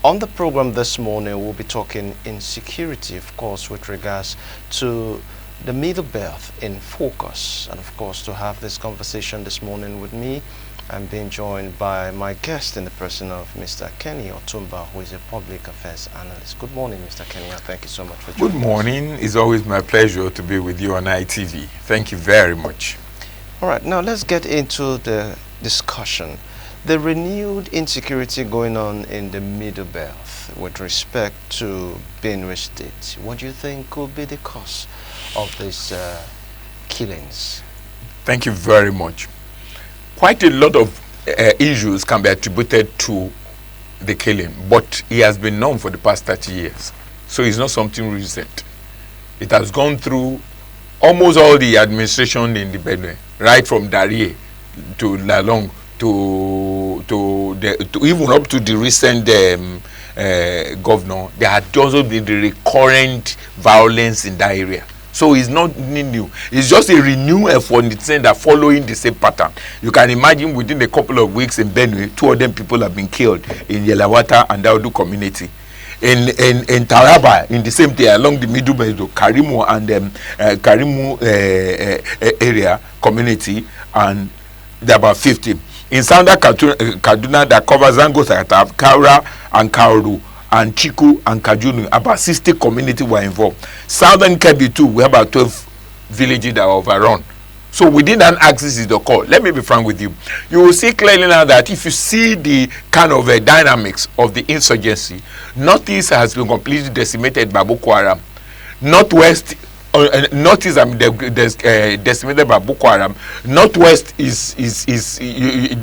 On the program this morning, we'll be talking insecurity, of course, with regards to the middle belt in focus. And of course, to have this conversation this morning with me, I'm being joined by my guest in the person of Mr. Kenny Otumba, who is a public affairs analyst. Good morning, Mr. Kenny, and thank you so much for joining us. Good morning. It's always my pleasure to be with you on ITV. Thank you very much. All right, now let's get into the discussion. The renewed insecurity going on in the Middle Belt with respect to Benue State, what do you think could be the cause of these killings? Thank you very much. Quite a lot of issues can be attributed to the killing, but it has been known for the past 30 years. So it's not something recent. It has gone through almost all the administration in the Benue, right from Darie to Lalong, to even up to the recent governor. There had also been the recurrent violence in that area. So it's not new. It's just a renewed effort in the sense that following the same pattern. You can imagine within a couple of weeks in Benue, 2 of them people have been killed in Yelawata and Daudu community. In Taraba, in the same day, along the middle Bezo, Karimu and Karimu area community, and there are about 50. In Southern Kaduna, that covers Zango, Sakata, Kaura, and Kauru, and Chiku, and Kajunu, about 60 communities were involved. Southern Kebbi too, we have about 12 villages that are overrun. So within that axis is the call. Let me be frank with you. You will see clearly now that if you see the kind of dynamics of the insurgency, Northeast has been completely decimated by Boko Haram. Northwest, Northeast decimated by Boko Haram. Northwest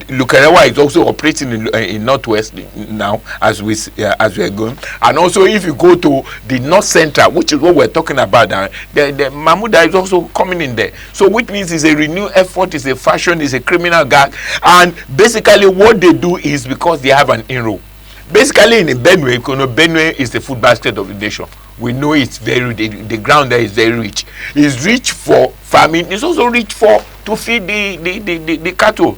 Lukerewa is also operating in Northwest now as we are going. And also, if you go to the North Central, which is what we're talking about, the Mahmuda is also coming in there. So, which means it's a renewed effort, it's a fashion, it's a criminal gang, and basically what they do is because they have an inroad. Basically, in Benue, Benue is the food basket of the nation. We know it's very, the ground there is very rich. It's rich for farming. It's also rich to feed the cattle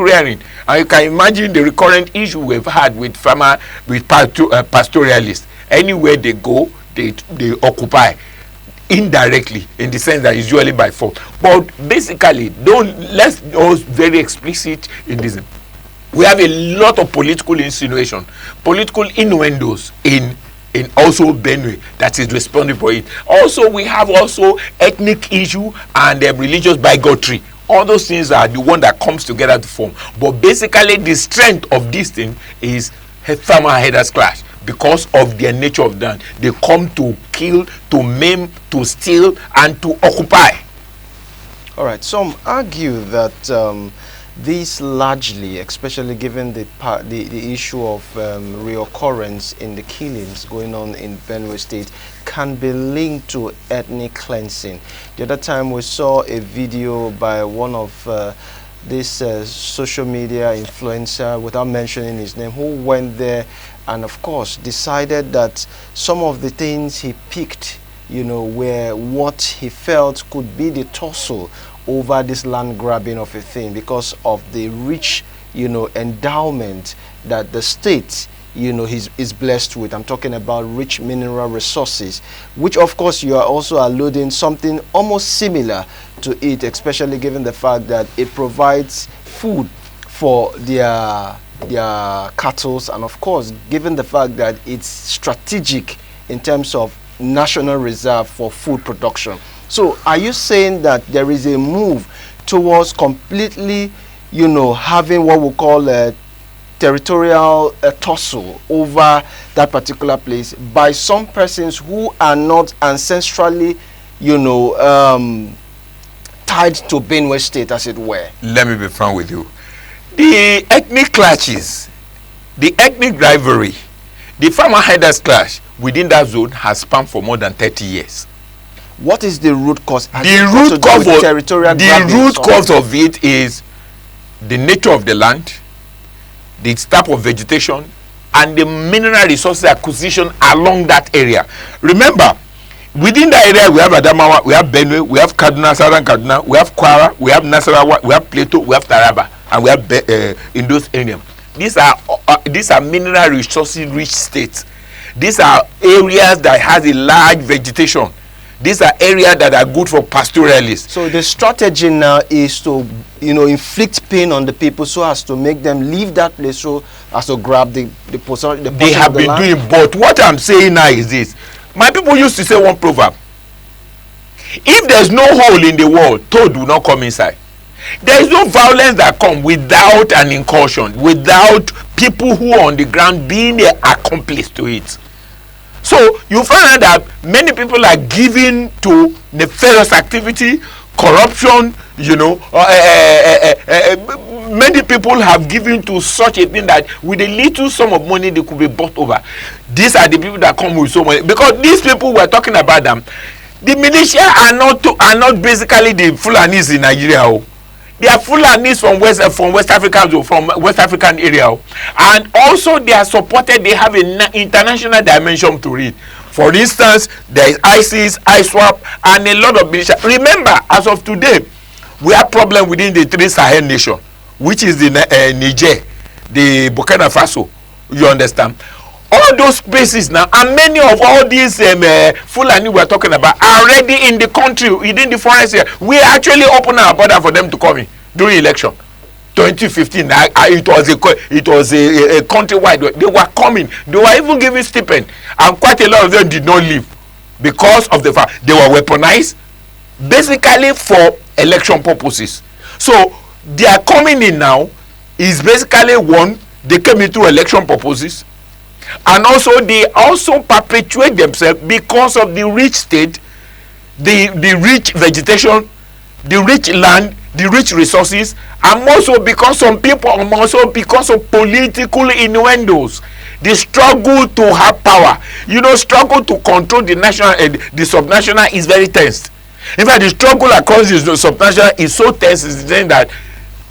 rearing. And you can imagine the recurrent issue we've had with pastoralists. Anywhere they go, they occupy indirectly, in the sense that usually by force. But basically, let's be very explicit in this. We have a lot of political insinuation, political innuendos in also Benue that is responsible for it. Also, we have also ethnic issue and religious bigotry. All those things are the one that comes together to form. But basically, the strength of this thing is farmer headers class because of their nature of that. They come to kill, to maim, to steal, and to occupy. All right. Some argue that this largely, especially given the issue of reoccurrence in the killings going on in Benue State, can be linked to ethnic cleansing. The other time we saw a video by one of this social media influencer, without mentioning his name, who went there and of course decided that some of the things he picked, were what he felt could be the tussle over this land grabbing of a thing because of the rich, endowment that the state, is blessed with. I'm talking about rich mineral resources, which of course you are also alluding something almost similar to it, especially given the fact that it provides food for their cattle, and of course, given the fact that it's strategic in terms of national reserve for food production. So are you saying that there is a move towards completely, having what we call a territorial tussle over that particular place by some persons who are not ancestrally, tied to Benue State, as it were? Let me be frank with you. The ethnic clashes, the ethnic rivalry, the farmer headers clash within that zone has spanned for more than 30 years. What is the root cause? The root cause of it is the nature of the land, the type of vegetation, and the mineral resources acquisition along that area. Remember, within that area we have Adamawa, we have Benue, we have Kaduna, Southern Kaduna, we have Kwara, we have Nasarawa, we have Plateau, we have Taraba, and we have in those areas. These are these are mineral resources rich states. These are areas that has a large vegetation. These are areas that are good for pastoralists. So the strategy now is to, inflict pain on the people so as to make them leave that place, so as to grab the portion. They have been doing, but what I'm saying now is this. My people used to say one proverb: if there's no hole in the wall, toad will not come inside. There is no violence that come without an incursion, without people who are on the ground being an accomplice to it. So you find out that many people are giving to nefarious activity, corruption. Many people have given to such a thing that with a little sum of money they could be bought over. These are the people that come with so much, because these people we're talking about them. The militia are not basically the Fulanis in Nigeria. They are Fulanis from West Africa, from West African area, and also they are supported. They have an international dimension to it. For instance, there is ISIS, ISWAP, and a lot of militia. Remember, as of today, we have problem within the three Sahel nation, which is the Niger, the Burkina Faso. You understand? All those places now, and many of all these Fulani we're talking about are already in the country, within the forest here. We actually open our border for them to come in during election 2015. It was a countrywide. They were coming. They were even giving stipend, and quite a lot of them did not leave because of the fact they were weaponized, basically for election purposes. So they are coming in now is basically one, they came into election purposes. And also they also perpetuate themselves because of the rich state, the rich vegetation, the rich land, the rich resources, and also because some people, also because of political innuendos. The struggle to have power, struggle to control the national and the subnational is very tense. In fact, the struggle across the subnational is so tense, is saying that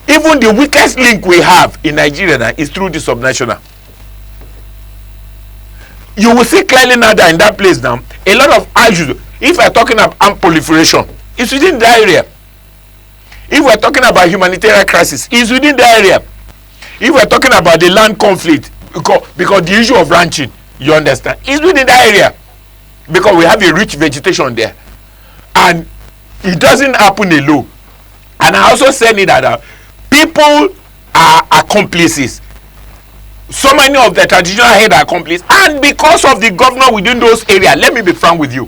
even the weakest link we have in Nigeria now is through the subnational. You will see clearly now that in that place now, a lot of issues, if we're talking about armed proliferation, it's within the area. If we're talking about humanitarian crisis, it's within the area. If we're talking about the land conflict, because the issue of ranching, you understand, it's within the area. Because we have a rich vegetation there. And it doesn't happen alone. And I also said it that people are accomplices. So many of the traditional head are accomplices, and because of the governor within those areas, let me be frank with you,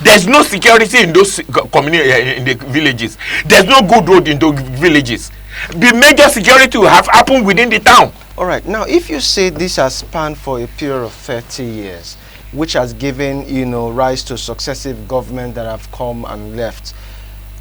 there's no security in those community in the villages. There's no good road in those villages. The major security will have happened within the town. All right. Now, if you say this has spanned for a period of 30 years, which has given rise to successive governments that have come and left,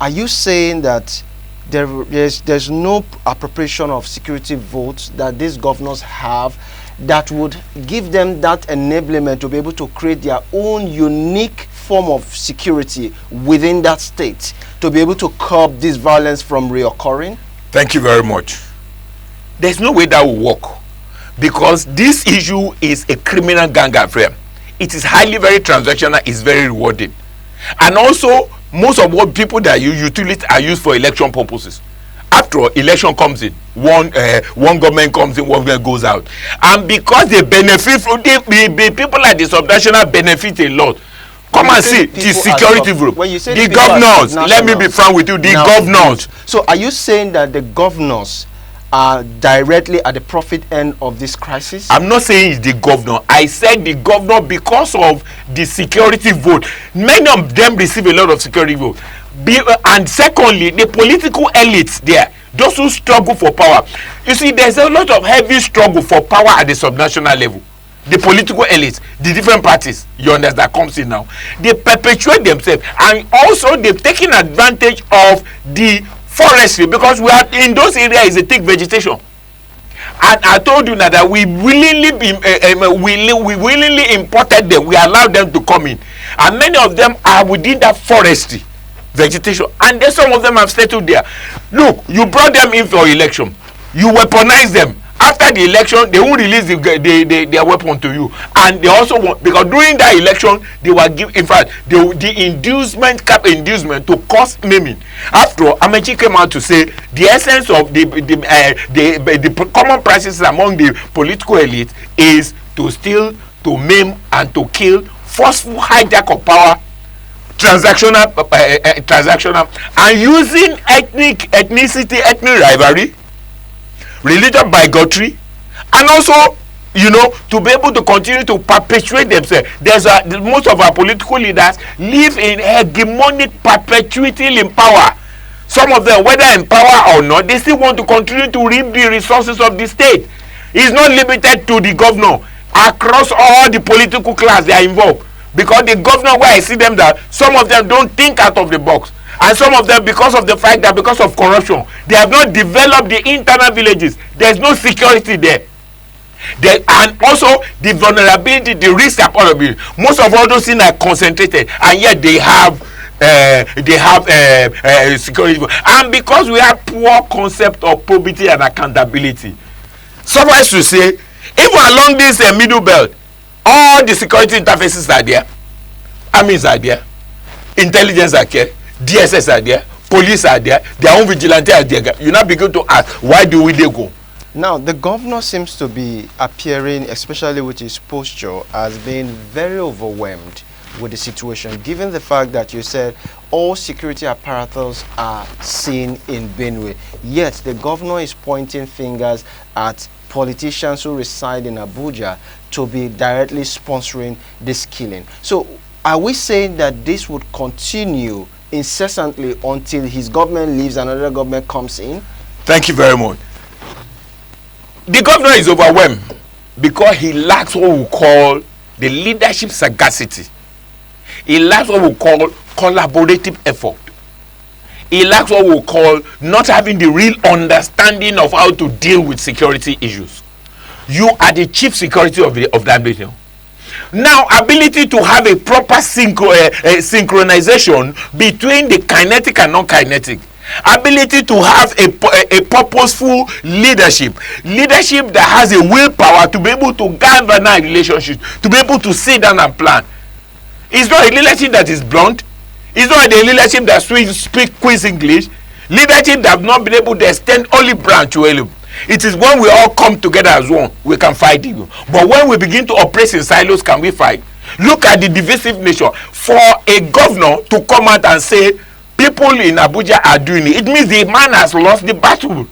are you saying that there's no appropriation of security votes that these governors have that would give them that enablement to be able to create their own unique form of security within that state, to be able to curb this violence from reoccurring? Thank you very much. There's no way that will work, because this issue is a criminal gang affair. It is highly very transactional, it's very rewarding, and also most of what people that use utilities are used for election purposes. After all, election comes in, one government comes in, one government goes out, and because they benefit from the people like the subnational benefit a lot. Come and see the security group, the governors. Let me be frank with you, the governors. So are you saying that the governors are directly at the profit end of this crisis? I'm not saying it's the governor. I said the governor because of the security vote. Many of them receive a lot of security vote. And secondly, the political elites there, those who struggle for power. You see, there's a lot of heavy struggle for power at the subnational level. The political elites, the different parties, you understand, that comes in now, they perpetuate themselves, and also they've taken advantage of the forestry, because we are in those areas is a thick vegetation. And I told you now that we willingly imported them. We allowed them to come in, and many of them are within that forestry vegetation, and then some of them have settled there. Look, you brought them in for election, you weaponize them. after the election they won't release their weapon to you, and they also want, because during that election they were give, in fact the inducement to cause maiming. After all, Amechi came out to say the essence of the common practices among the political elite is to steal, to maim, and to kill, forceful hijack of power, transactional, and using ethnic rivalry, religious bigotry, and also, you know, to be able to continue to perpetuate themselves. Most of our political leaders live in hegemonic perpetuity in power. Some of them, whether in power or not, they still want to continue to reap the resources of the state. It's not limited to the governor. Across all the political class, they are involved. Because the governor, where I see them, that some of them don't think out of the box, and some of them, because of the fact that because of corruption, they have not developed the internal villages. There's no security there. And also the vulnerability, the risk are probably, most of all those things are concentrated, and yet they have security. And because we have poor concept of probity and accountability, suffice to say, even along this middle belt, all the security interfaces are there, armies are there, intelligence are there, DSS are there, police are there, their own vigilante are there. You now begin to ask, why do they go? Now, the governor seems to be appearing, especially with his posture, as being very overwhelmed with the situation, given the fact that you said all security apparatus are seen in Benue, yet the governor is pointing fingers at politicians who reside in Abuja to be directly sponsoring this killing. So are we saying that this would continue incessantly until his government leaves and another government comes in? Thank you very much. The governor is overwhelmed because he lacks what we call the leadership sagacity. He lacks what we call collaborative effort. He lacks what we call not having the real understanding of how to deal with security issues. You are the chief security of that nation. Now, ability to have a proper synchronization between the kinetic and non-kinetic. Ability to have a purposeful leadership that has a willpower to be able to galvanize relationships, to be able to sit down and plan. It's not a leadership that is blunt. It's not a leadership that speaks quiz English. Leadership that have not been able to extend olive branch to olive. It is when we all come together as one, we can fight evil. But when we begin to operate in silos, can we fight? Look at the divisive nature. For a governor to come out and say, people in Abuja are doing it, it means the man has lost the battle.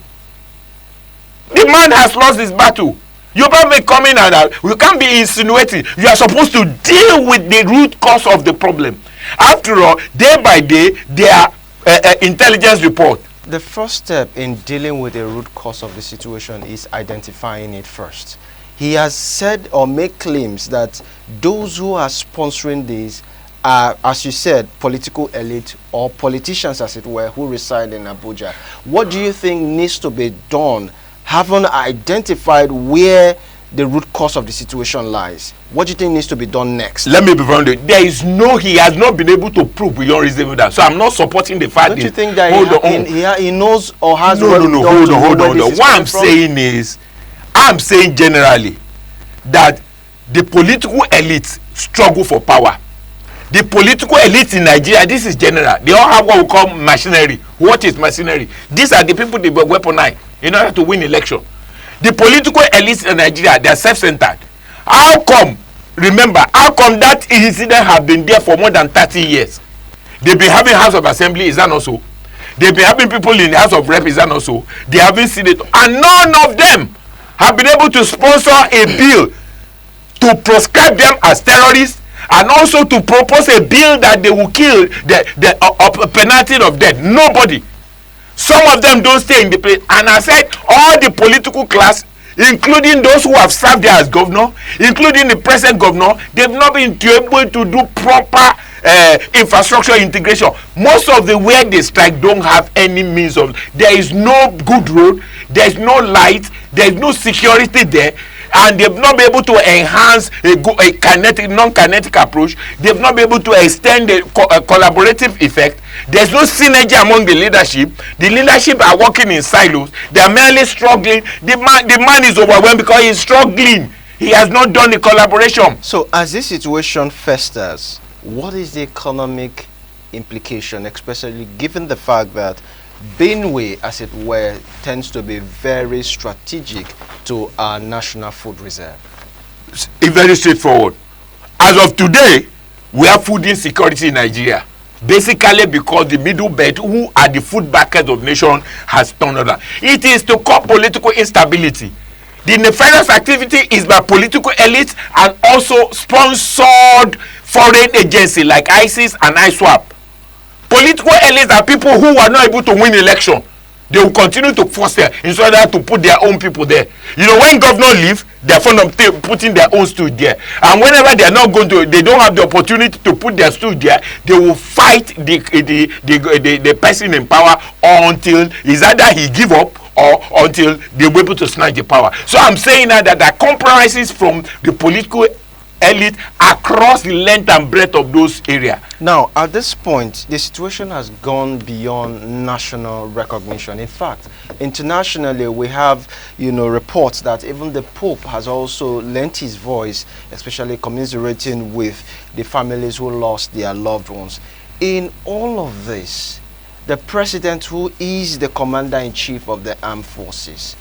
The man has lost his battle. You can't be coming and you can't be insinuating. You are supposed to deal with the root cause of the problem. After all, day by day, their intelligence report. The first step in dealing with the root cause of the situation is identifying it first. He has said or made claims that those who are sponsoring this are, as you said, political elite or politicians, as it were, who reside in Abuja. What do you think needs to be done, having identified where the root cause of the situation lies? What do you think needs to be done next? Let me be frank. There is he has not been able to prove beyond reasonable doubt. So I'm not supporting the fact. Don't you think that he knows or has? No. Hold on. What I'm saying is, I'm saying generally that the political elites struggle for power. The political elites in Nigeria, this is general. They all have what we call machinery. What is machinery? These are the people they weaponize in order to win election. The political elites in Nigeria, they are self-centered. How come that incident have been there for more than 30 years? They've been having House of Assembly, is that not so? They've been having people in the House of Rep, is that not so? They have been Senate, and none of them have been able to sponsor a bill to proscribe them as terrorists, and also to propose a bill that they will kill the penalty of death. Nobody. Some of them don't stay in the place. And I said all the political class, including those who have served there as governor, including the present governor, they've not been able to do proper infrastructure integration. Most of the where they strike don't have any means of. There is no good road. There is no light. There is no security there. and they've not been able to enhance a kinetic, non-kinetic approach. They've not been able to extend the collaborative effect. There's no synergy among the leadership. The leadership are working in silos. They are merely struggling. The man is overwhelmed because he's struggling. He has not done the collaboration. So as this situation festers, what is the economic implication, especially given the fact that Benue, as it were, tends to be very strategic to our national food reserve? It's very straightforward. As of today, we have food insecurity in Nigeria. Basically because the middle belt, who are the food backers of the nation, has turned over. It is to curb political instability. The nefarious activity is by political elites and also sponsored foreign agencies like ISIS and ISWAP. Political elites are people who are not able to win election. They will continue to force them in order to put their own people there. You know, when governors leave, they're fond of putting their own stool there. And whenever they are not going to, they don't have the opportunity to put their stool there, they will fight the person in power until is either he give up or until they were able to snatch the power. So I'm saying now that there are compromises from the political elite across the length and breadth of those areas. Now, at this point, the situation has gone beyond national recognition. In fact, internationally, we have, reports that even the Pope has also lent his voice, especially commiserating with the families who lost their loved ones. In all of this, the president, who is the commander-in-chief of the armed forces,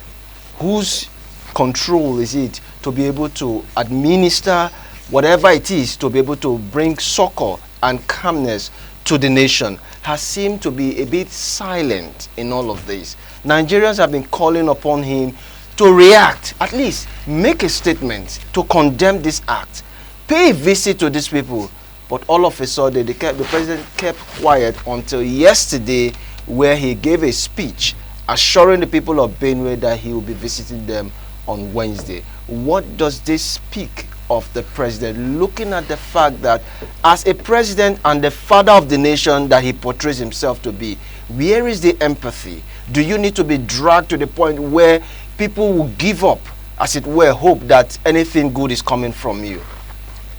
whose control is it to be able to administer whatever it is to be able to bring succor and calmness to the nation, has seemed to be a bit silent in all of this. Nigerians have been calling upon him to react, at least make a statement to condemn this act, pay a visit to these people. But all of a sudden, the president kept quiet until yesterday, where he gave a speech assuring the people of Benue that he will be visiting them on Wednesday. What does this speak of the president, looking at the fact that as a president and the father of the nation that he portrays himself to be, where is the empathy? Do you need to be dragged to the point where people will give up, as it were, hope that anything good is coming from you?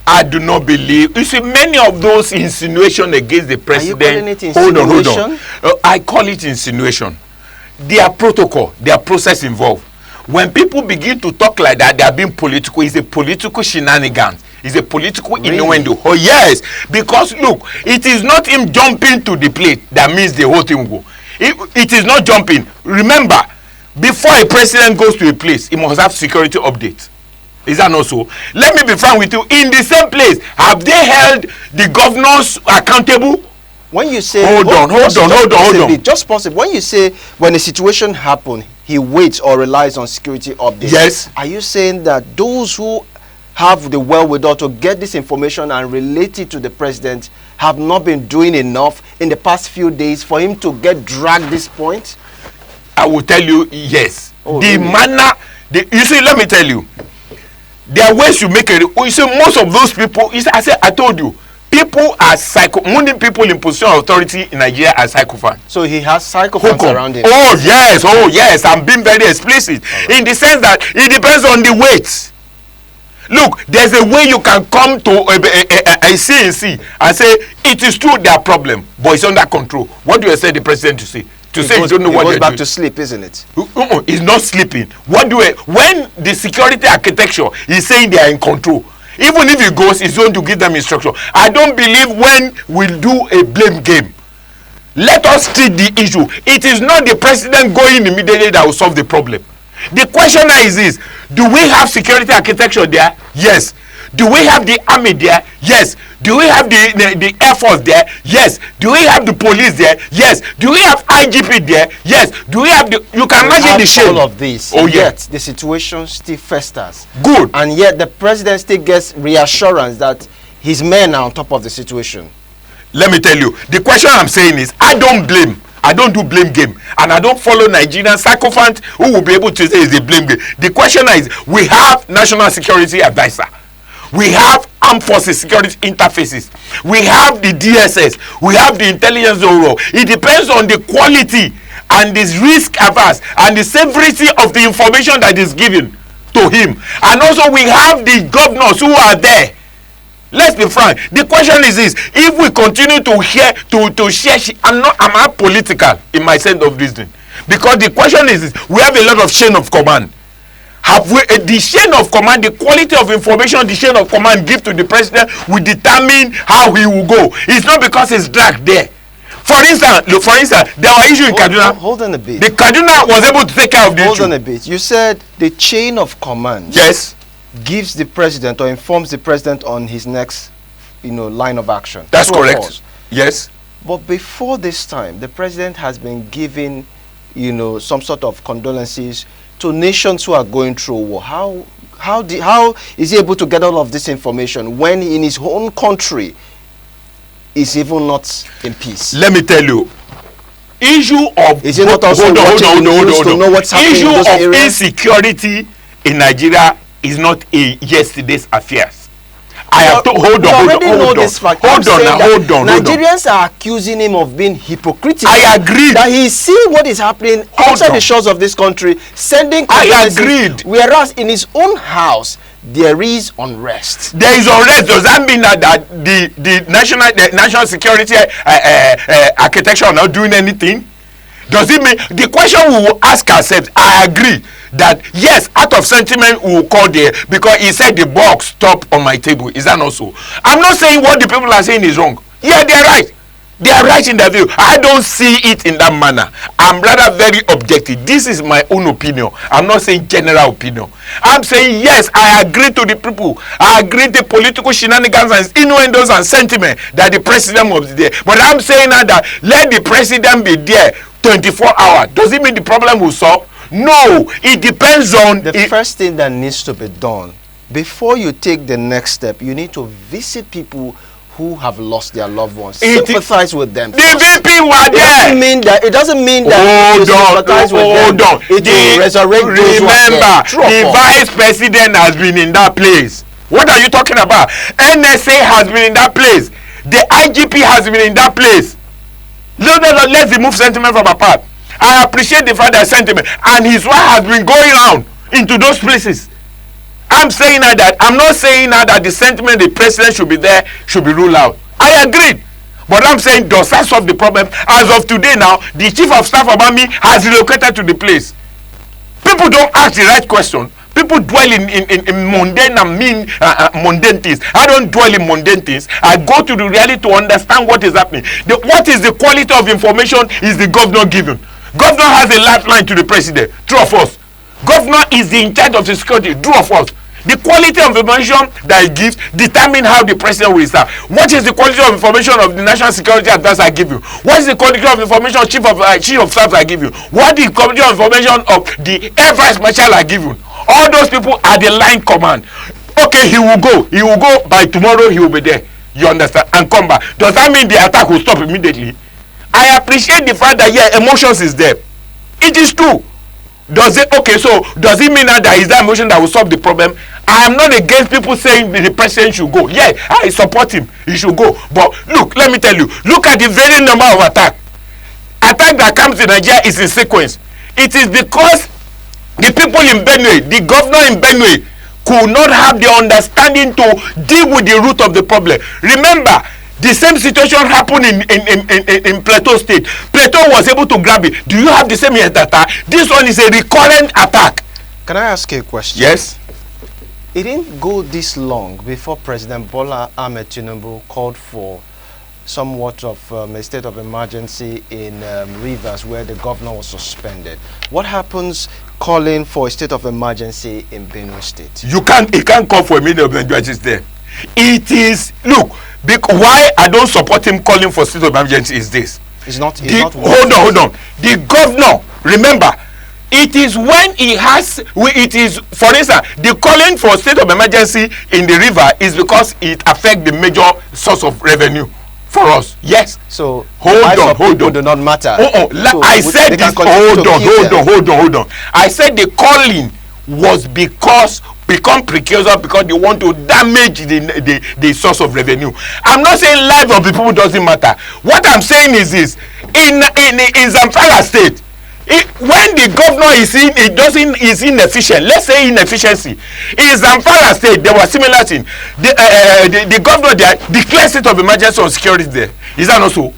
I do not believe. You see, many of those insinuations against the president. Are you calling it insinuation? Hold on. I call it insinuation. Their protocol, their process involved. When people begin to talk like that, they are being political. It's a political shenanigans. It's a political innuendo. Oh yes, because look, it is not him jumping to the plate that means the whole thing will go. It is not jumping. Remember, before a president goes to a place, he must have security updates. Is that not so? Let me be frank with you. In the same place, have they held the governors accountable? When you say hold on. Just possible. When you say when a situation happens, he waits or relies on security updates. Yes. Are you saying that those who have the wherewithal to get this information and relate it to the president have not been doing enough in the past few days for him to get dragged this point? I will tell you yes. Oh, the really? manner, you see, let me tell you. There are ways you make it. You see, most of those people, I told you, people are many people in position of authority in Nigeria are psychophants. So he has psychophants around him. Oh yes, I'm being very explicit. Right. In the sense that it depends on the weight. Look, there's a way you can come to a CNC and say it is true their problem, but it's under control. What do you expect the president to say? You don't know what goes back to sleep, isn't it? He's not sleeping. When the security architecture is saying they are in control, even if he goes, he's going to give them instruction. I don't believe when we do a blame game. Let us treat the issue. It is not the president going immediately that will solve the problem. The question now is this: do we have security architecture there? Yes. Do we have the army there? Yes. Do we have the air force there? Yes. Do we have the police there? Yes. Do we have IGP there? Yes. Do we have the? You can imagine the shame. All of this. Oh yet the situation still festers. Good. And yet the president still gets reassurance that his men are on top of the situation. Let me tell you, the question I'm saying is, I don't blame. I don't do blame game, and I don't follow Nigerian sycophants who will be able to say it's a blame game. The question is, we have national security advisor. We have armed forces security interfaces. We have the DSS. We have the intelligence bureau. It depends on the quality and this risk averse and the severity of the information that is given to him. And also we have the governors who are there. Let's be frank. The question is this: if we continue to share, I'm not political in my sense of reasoning, because the question is this: we have a lot of chain of command. Have we the chain of command, the quality of information the chain of command give to the president will determine how he will go. It's not because it's dragged there. For instance, there were issues in Kaduna. Hold on a bit. The Kaduna was able to take care of the issue. Hold on a bit. You said the chain of command. Yes. Gives the president or informs the president on his next, line of action. That's correct. Yes. But before this time, the president has been giving, some sort of condolences to nations who are going through war. How is he able to get all of this information when in his own country is even not in peace? Let me tell you. Issue of is it not also hold on. To know what's happening issue in those of areas? Insecurity in Nigeria is not a yesterday's affairs. I have to hold on. Nigerians are accusing him of being hypocritical. I agree that he see what is happening outside the shores of this country, sending. I agreed. Whereas in his own house there is unrest. There is unrest. Does that mean that the national security architecture are not doing anything? Does it mean the question we will ask ourselves? I agree that yes, out of sentiment we will call there because he said the box stop on my table. Is that not so? I'm not saying what the people are saying is wrong. Yeah, they're right. They are right in their view. I don't see it in that manner. I'm rather very objective. This is my own opinion. I'm not saying general opinion. I'm saying yes, I agree to the people. I agree to political shenanigans and innuendos and sentiment that the president was there. But I'm saying now that let the president be there 24 hours. Does it mean the problem will solve? No. It depends on the first thing that needs to be done before you take the next step. You need to visit people who have lost their loved ones. Sympathize with them. The VP were there. It doesn't mean that you sympathize with them. It will resurrect those who are there. The vice president has been in that place. What are you talking about? NSA has been in that place. The IGP has been in that place. Let's remove sentiment from apart. I appreciate the fact that sentiment and his wife has been going around into those places. I'm saying that I'm not saying now that the sentiment the president should be there should be ruled out. I agree. But I'm saying does that solve the problem? As of today now, the chief of staff of army has relocated to the place. People don't ask the right question. People dwell in mundane and mundane things. I don't dwell in mundane things. I go to the reality to understand what is happening. What is the quality of information is the governor giving? Governor has a lifeline to the president. True of us. Governor is in charge of the security. True of us. The quality of information that he gives determine how the president will start. What is the quality of information of the national security advisor I give you? What is the quality of information chief of staff I give you? What is the quality of information of the air vice marshal I give you? All those people are the line command. Okay, he will go. He will go by tomorrow. He will be there. You understand? And come back. Does that mean the attack will stop immediately? I appreciate the fact that emotions is there. It is true. Does it mean that there is that emotion that will solve the problem? I am not against people saying the president should go. Yeah, I support him. He should go. But look, let me tell you. Look at the very number of attack that comes in Nigeria is in sequence. It is because the people in Benue, the governor in Benue, could not have the understanding to deal with the root of the problem. Remember, the same situation happened in Plateau State. Plateau was able to grab it. Do you have the same attack? This one is a recurrent attack. Can I ask you a question? Yes. It didn't go this long before President Bola Ahmed Tinubu called for somewhat of a state of emergency in Rivers, where the governor was suspended. What happens calling for a state of emergency in Benue State? He can't call for a state of emergency there. It is, look, why I don't support him calling for state of emergency is this. Hold on. The governor, remember, it is when he has, it is, for instance, the calling for state of emergency in the river is because it affects the major source of revenue for us. Yes. So hold on. Do not matter. So I said this. Hold on. I said the calling was become precursor because they want to damage the source of revenue. I'm not saying life of the people doesn't matter. What I'm saying is this: in Zamfara State, When the governor is inefficient, let's say inefficiency, in Zamfara state there was similar thing. The governor there declared state of emergency on security there. Is that not so?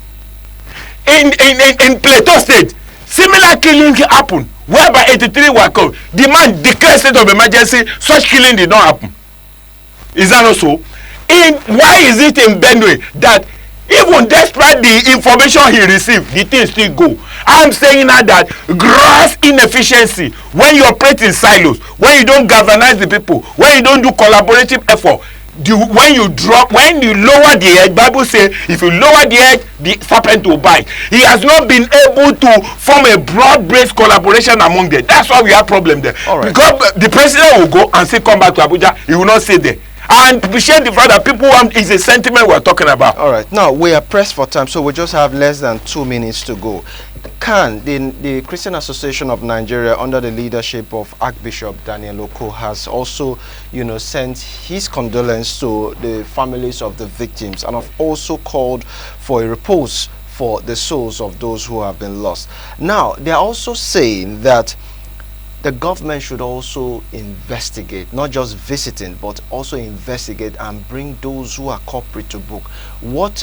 In Plateau state, similar killing happened whereby 83 were killed. The man declared state of emergency, such killing did not happen. Is that not so? Why is it in Benue that even despite the information he received, the things still go? I'm saying now that gross inefficiency, when you operate in silos, when you don't galvanize the people, when you don't do collaborative effort, when you lower the edge, Bible says if you lower the edge, the serpent will bite. He has not been able to form a broad-based collaboration among them. That's why we have problem there. Right. Because the president will go and still come back to Abuja, he will not stay there. And we share the fact that people want is a sentiment we're talking about. All right. Now, we are pressed for time, so we just have less than 2 minutes to go. Can the Christian Association of Nigeria, under the leadership of Archbishop Daniel Oko, has also, sent his condolence to the families of the victims, and have also called for a repose for the souls of those who have been lost. Now, they are also saying that the government should also investigate, not just visiting, but also investigate and bring those who are culprit to book. What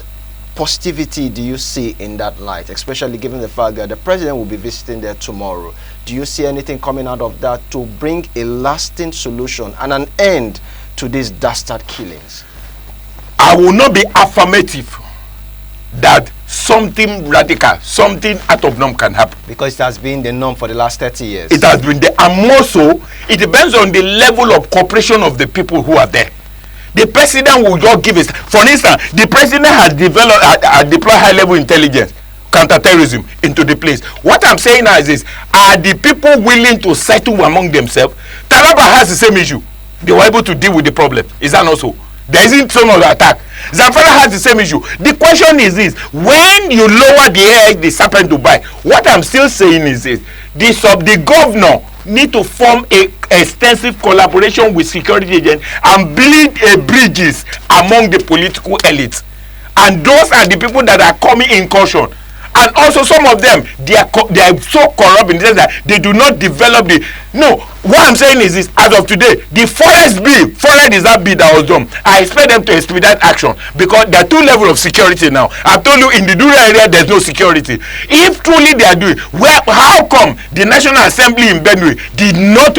positivity do you see in that light, especially given the fact that the president will be visiting there tomorrow? Do you see anything coming out of that to bring a lasting solution and an end to these dastard killings? I will not be affirmative that something radical, something out of norm can happen. Because it has been the norm for the last 30 years. It has been there. And more so, it depends on the level of cooperation of the people who are there. The president will just give it. For instance, the president has deployed high-level intelligence, counterterrorism into the place. What I'm saying now is this: are the people willing to settle among themselves? Taraba has the same issue. They were able to deal with the problem. Is that not so? There isn't some other attack. Zamfara has the same issue. The question is this: when you lower the edge, the serpent to bite. What I'm still saying is this: the governor need to form a extensive collaboration with security agents and build bridges among the political elites. And those are the people that are coming in caution. And also some of them, they are so corrupt in the sense that they do not develop the... No, what I'm saying is this: as of today, the forest is that bill that was done. I expect them to expedite action because there are two levels of security now. I've told you in the rural area there's no security. If truly they are doing, how come the National Assembly in Benue did not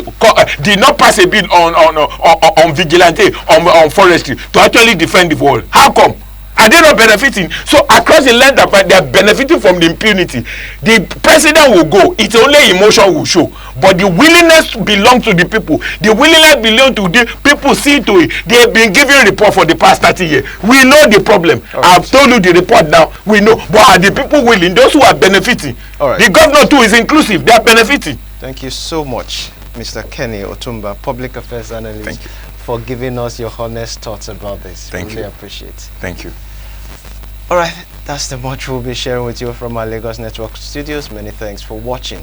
pass a bill on vigilante, on forestry to actually defend the world? How come? Are they not benefiting? So across the land, they are benefiting from the impunity. The president will go. It's only emotion will show. But the willingness belongs to the people. The willingness belongs to the people. See to it. They have been giving report for the past 30 years. We know the problem. Right. I've told you the report now. We know. But are the people willing? Those who are benefiting. Right. The governor too is inclusive. They are benefiting. Thank you so much, Mr. Kenny Otumba, Public Affairs Analyst, for giving us your honest thoughts about this. Thank you. Really appreciate it. Thank you. All right, that's the much we'll be sharing with you from our Lagos Network studios. Many thanks for watching.